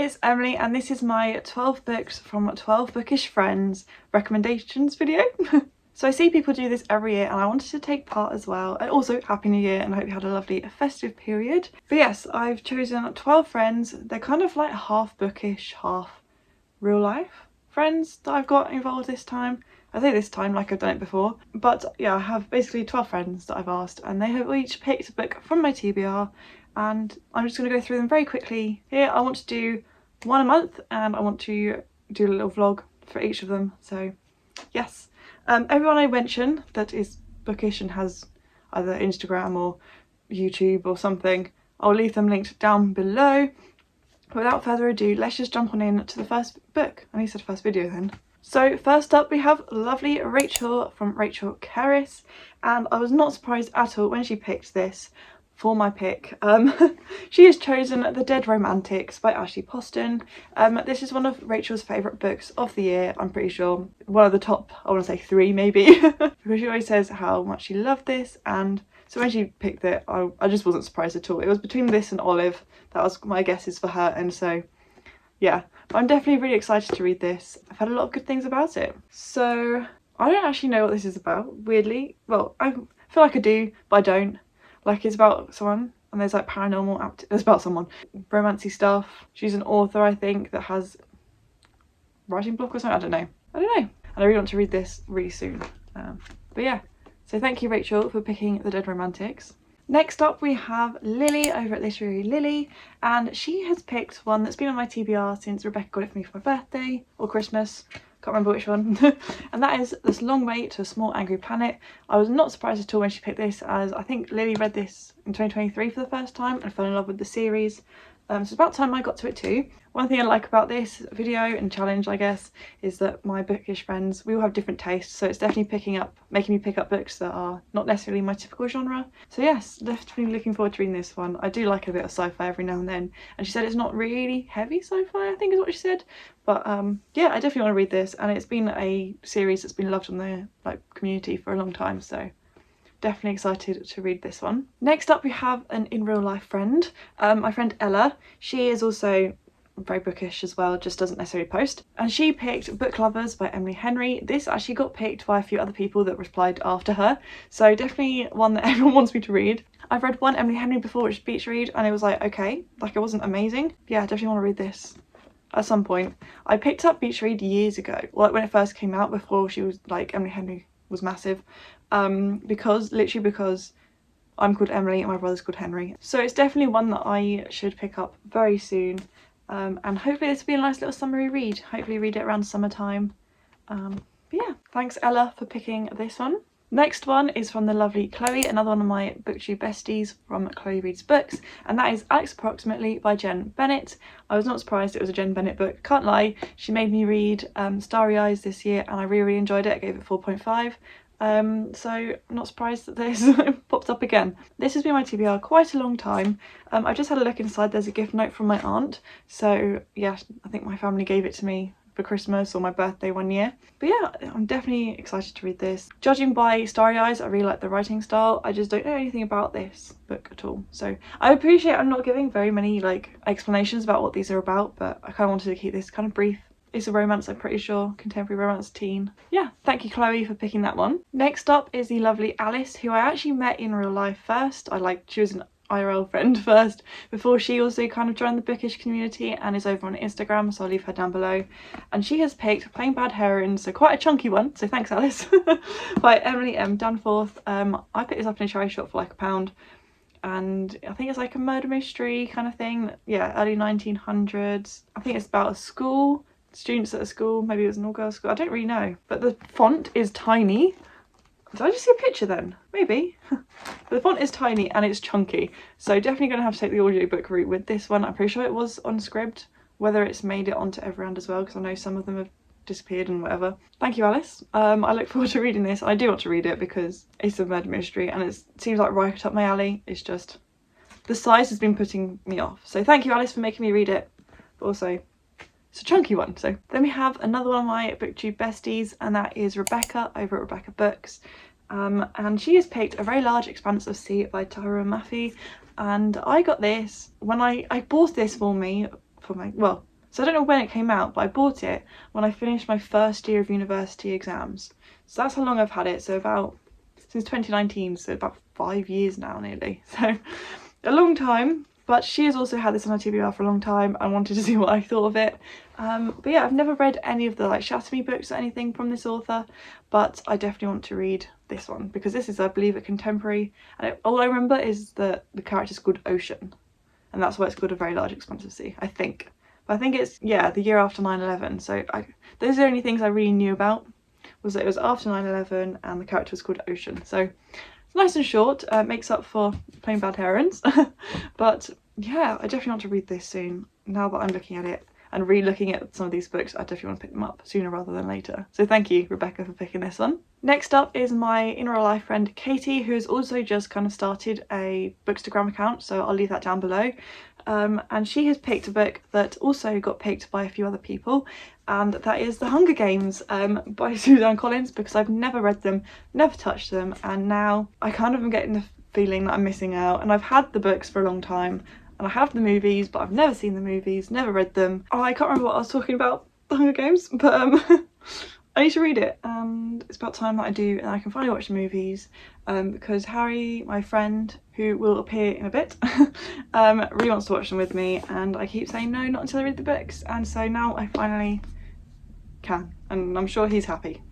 it's Emily and this is my 12 books from 12 bookish friends recommendations video. So I see people do this every year and I wanted to take part as well, and also Happy New Year and I hope you had a lovely festive period. But yes, I've chosen 12 friends. They're kind of like half bookish, half real life friends that I've got involved this time. I say this time like I've done it before, but yeah, I have basically 12 friends that I've asked and they have each picked a book from my TBR, and I'm just going to go through them very quickly. Here I want to do one a month and I want to do a little vlog for each of them. So yes, everyone I mention that is bookish and has either Instagram or YouTube or something, I'll leave them linked down below. Without further ado, let's just jump on in to the first book. I said first video then. So first up we have lovely Rachel from Rachel Kerris, and I was not surprised at all when she picked this for my pick. She has chosen The Dead Romantics by Ashley Poston. This is one of Rachel's favourite books of the year, I'm pretty sure. One of the top, I want to say 3 maybe, because she always says how much she loved this, and so when she picked it, I just wasn't surprised at all. It was between this and Olive. That was my guesses for her, and so yeah. But I'm definitely really excited to read this. I've had a lot of good things about it. So I don't actually know what this is about, weirdly. Well, I feel like I do, but I don't. Like, it's about someone and there's like paranormal it's about someone, romancy stuff. She's an author, I think, that has writing block or something. I don't know. And I really want to read this really soon. But yeah, so thank you Rachel for picking The Dead Romantics. Next up we have Lily over at Literary Lily, and she has picked one that's been on my TBR since Rebecca got it for me for my birthday or Christmas. Can't remember which one. And that is This Long Way to a Small Angry Planet. I was not surprised at all when she picked this, as I think Lily read this in 2023 for the first time and fell in love with the series. So it's about time I got to it too. One thing I like about this video and challenge, I guess, is that my bookish friends, we all have different tastes, so it's definitely making me pick up books that are not necessarily my typical genre. So yes, definitely looking forward to reading this one. I do like a bit of sci-fi every now and then, and she said it's not really heavy sci-fi, I think is what she said. But yeah, I definitely want to read this, and it's been a series that's been loved on the community for a long time, so definitely excited to read this one. Next up we have an in real life friend, my friend Ella. She is also very bookish as well, just doesn't necessarily post, and she picked Book Lovers by Emily Henry. This actually got picked by a few other people that replied after her, so definitely one that everyone wants me to read. I've read one Emily Henry before, which is Beach Read, and it was like, okay, like it wasn't amazing. Yeah, I definitely want to read this at some point. I picked up Beach Read years ago, like when it first came out, before she was like, Emily Henry was massive, because I'm called Emily and my brother's called Henry. So it's definitely one that I should pick up very soon, and hopefully this will be a nice little summery read. Hopefully read it around summertime. But yeah, thanks Ella for picking this one. Next one is from the lovely Chloe, another one of my booktube besties from Chloe Reads Books, and that is Alex Approximately by Jen Bennett. I was not surprised it was a Jen Bennett book, can't lie. She made me read Starry Eyes this year and I really enjoyed it. I gave it 4.5. So I'm not surprised that this popped up again. This has been my TBR quite a long time. I just had a look inside. There's a gift note from my aunt, so yeah, I think my family gave it to me for Christmas or my birthday one year. But yeah, I'm definitely excited to read this. Judging by Starry Eyes, I really like the writing style. I just don't know anything about this book at all, so I appreciate I'm not giving very many explanations about what these are about, but I kind of wanted to keep this kind of brief. It's a romance, I'm pretty sure, contemporary romance teen. Yeah, thank you Chloe for picking that one. Next up is the lovely Alice, who I actually met in real life first. She was an IRL friend first, before she also kind of joined the bookish community and is over on Instagram, so I'll leave her down below. And she has picked Plain Bad Heroines, so quite a chunky one, so thanks Alice, by Emily M. Danforth. I picked this up in a charity shop for like £1, and I think it's like a murder mystery kind of thing. Yeah, early 1900s. I think it's about a school. Students at a school, maybe it was an all-girls school, I don't really know. But the font is tiny. Did I just see a picture then? Maybe. But the font is tiny and it's chunky, so definitely going to have to take the audiobook route with this one. I'm pretty sure it was on Scribd, whether it's made it onto Everand as well, because I know some of them have disappeared and whatever. Thank you Alice. I look forward to reading this. I do want to read it because it's a murder mystery and it seems like right up my alley. It's just the size has been putting me off, so thank you Alice for making me read it, but also it's a chunky one. So then we have another one of my booktube besties, and that is Rebecca over at Rebecca Books, and she has picked A Very Large Expanse of Sea by Tara Maffey. And I got this when I bought this for my, well, So I don't know when it came out, but I bought it when I finished my first year of university exams. So that's how long I've had it. So about since 2019, so about 5 years now nearly. So a long time. But she has also had this on her TBR for a long time. I wanted to see what I thought of it. But yeah, I've never read any of the like Shatter Me books or anything from this author, but I definitely want to read this one because this is, I believe, a contemporary. And all I remember is that the character's called Ocean, and that's why it's called A Very Large Expanse of Sea, I think. But I think it's, yeah, the year after 9/11. So those are the only things I really knew about, was that it was after 9/11 and the character was called Ocean. So nice and short, makes up for plain bad heroines. But yeah, I definitely want to read this soon. Now that I'm looking at it and re-looking at some of these books, I definitely want to pick them up sooner rather than later. So thank you, Rebecca, for picking this one. Next up is my in real life friend Katie, who's also just kind of started a Bookstagram account, so I'll leave that down below. And she has picked a book that also got picked by a few other people, and that is The Hunger Games by Suzanne Collins, because I've never read them, never touched them, and now I kind of am getting the feeling that I'm missing out. And I've had the books for a long time, and I have the movies, but I've never seen the movies, never read them. Oh, I can't remember what I was talking about, The Hunger Games, but I need to read it, and it's about time that I do, and I can finally watch the movies, because Harry, my friend, who will appear in a bit, really wants to watch them with me, and I keep saying no, not until I read the books, and so now I finally can, and I'm sure he's happy.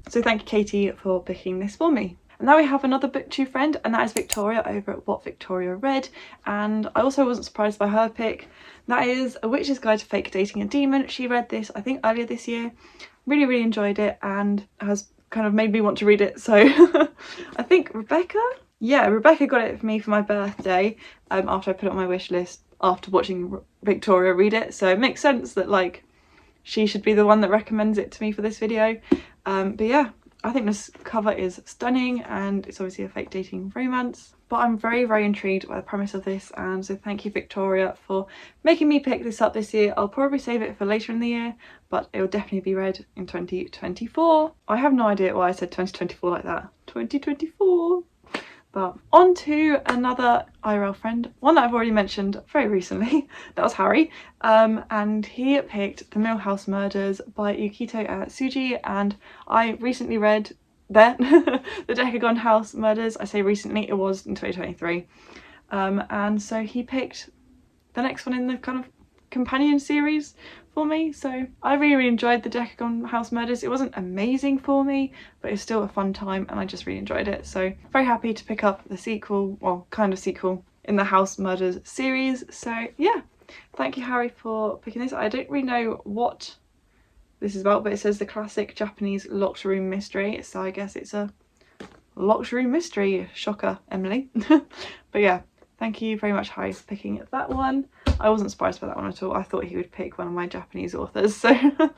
So thank you, Katie, for picking this for me. And now we have another booktube friend, and that is Victoria over at What Victoria Read, and I also wasn't surprised by her pick. That is A Witch's Guide to Fake Dating a Demon. She read this, I think, earlier this year. Really enjoyed it, and has kind of made me want to read it. So I think Rebecca got it for me for my birthday, after I put it on my wish list after watching Victoria read it. So it makes sense that like she should be the one that recommends it to me for this video. But yeah, I think this cover is stunning, and it's obviously a fake dating romance. But I'm very intrigued by the premise of this, and so thank you, Victoria, for making me pick this up this year. I'll probably save it for later in the year, but it will definitely be read in 2024. I have no idea why I said 2024 like that. 2024. But on to another IRL friend, one that I've already mentioned very recently. That was Harry, and he picked The Millhouse Murders by Yukito Tsuji, and I recently read The Decagon House Murders. I say recently, it was in 2023, and so he picked the next one in the kind of companion series for me. So I really enjoyed The Decagon House Murders. It wasn't amazing for me, but it's still a fun time, and I just really enjoyed it. So very happy to pick up the sequel, well, kind of sequel, in the House Murders series. So yeah, thank you, Harry, for picking this. I don't really know what this is about, but it says the classic Japanese locked room mystery, so I guess it's a locked room mystery. Shocker, Emily. But yeah, thank you very much, Harry, for picking that one. I wasn't surprised by that one at all. I thought he would pick one of my Japanese authors. So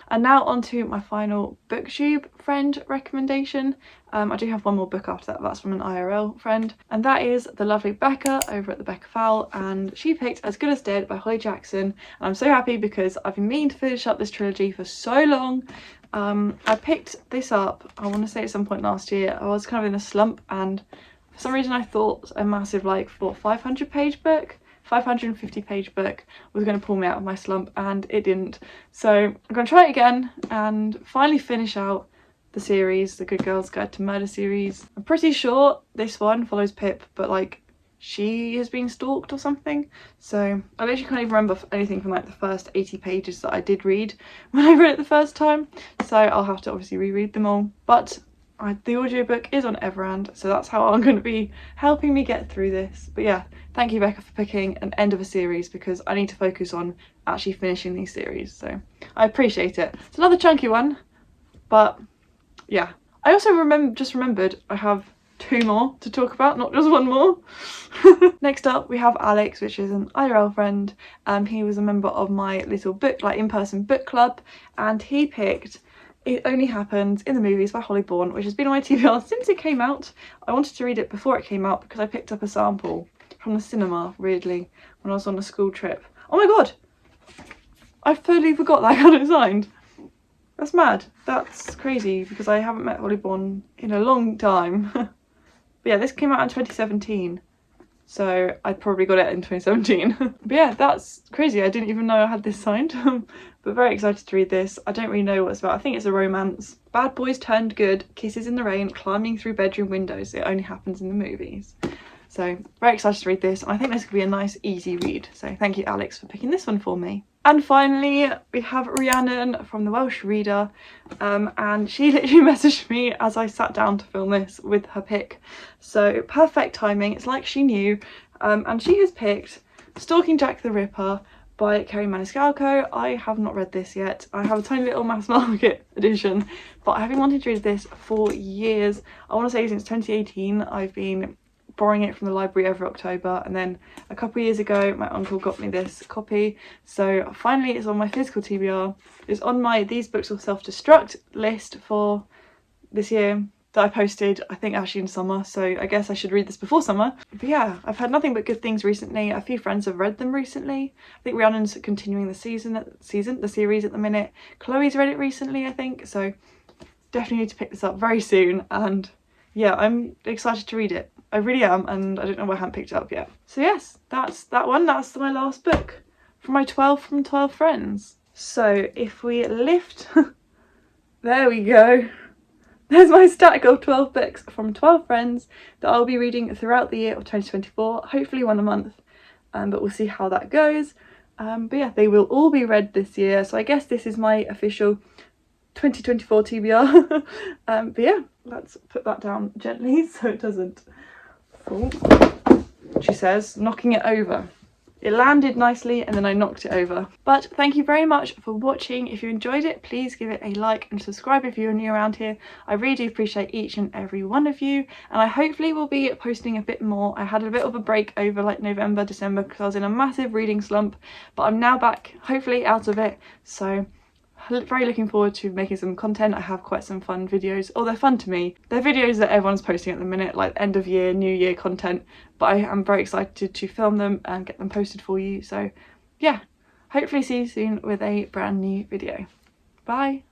and now on to my final booktube friend recommendation. I do have one more book after that, that's from an IRL friend, and that is the lovely Becca over at the Becca Fowl, and she picked As Good as Dead by Holly Jackson, and I'm so happy because I've been meaning to finish up this trilogy for so long. I picked this up, I want to say at some point last year. I was kind of in a slump, and for some reason I thought a massive, like, 500-page book, 550-page book was going to pull me out of my slump, and it didn't. So I'm going to try it again and finally finish out the series, the Good Girls Guide to Murder series. I'm pretty sure this one follows Pip, but like she has been stalked or something. So I literally can't even remember anything from like the first 80 pages that I did read when I read it the first time. So I'll have to obviously reread them all. But the audiobook is on Everand, so that's how I'm going to be helping me get through this. But yeah, thank you, Becca, for picking an end of a series, because I need to focus on actually finishing these series, so I appreciate it. It's another chunky one, but yeah. I also remembered I have 2 more to talk about, not just 1 more. Next up we have Alex, which is an IRL friend. He was a member of my little book, like in-person book club, and he picked It Only Happens in the Movies by Holly Bourne, which has been on my TBR since it came out. I wanted to read it before it came out because I picked up a sample from the cinema, weirdly, when I was on a school trip. Oh my god! I totally forgot that I got it signed. That's mad. That's crazy, because I haven't met Holly Bourne in a long time. But yeah, this came out in 2017. so I probably got it in 2017. But yeah, that's crazy. I didn't even know I had this signed. But very excited to read this. I don't really know what it's about. I think it's a romance. Bad boys turned good, kisses in the rain, climbing through bedroom windows. It only happens in the movies. So very excited to read this. I think this could be a nice easy read. So thank you, Alex, for picking this one for me. And finally we have Rhiannon from the Welsh Reader, and she literally messaged me as I sat down to film this with her pick. So perfect timing. It's like she knew. And she has picked Stalking Jack the Ripper by Kerry Maniscalco. I have not read this yet. I have a tiny little mass market edition, but I have been wanting to read this for years. I want to say since 2018 I've been borrowing it from the library every October, and then a couple of years ago my uncle got me this copy, so finally it's on my physical TBR. It's on my These Books Will Self-Destruct list for this year that I posted, I think actually in summer, so I guess I should read this before summer. But yeah, I've had nothing but good things recently. A few friends have read them recently. I think Rhiannon's continuing the series at the minute. Chloe's read it recently, I think, so definitely need to pick this up very soon. And yeah, I'm excited to read it. I really am, and I don't know why I haven't picked it up yet. So yes, that's that one. That's my last book from my 12 from 12 friends. So if we lift, there we go. There's my stack of 12 books from 12 friends that I'll be reading throughout the year of 2024, hopefully one a month, but we'll see how that goes. But yeah, they will all be read this year, so I guess this is my official 2024 TBR. But yeah, let's put that down gently so it doesn't fall. She says, knocking it over. It landed nicely and then I knocked it over. But thank you very much for watching. If you enjoyed it, please give it a like and subscribe if you're new around here. I really do appreciate each and every one of you, and I hopefully will be posting a bit more. I had a bit of a break over like November, December because I was in a massive reading slump, but I'm now back, hopefully out of it. So very looking forward to making some content. I have quite some fun videos, or they're fun to me. They're videos that everyone's posting at the minute, like end of year, new year content, but I am very excited to film them and get them posted for you. So yeah, hopefully see you soon with a brand new video. Bye.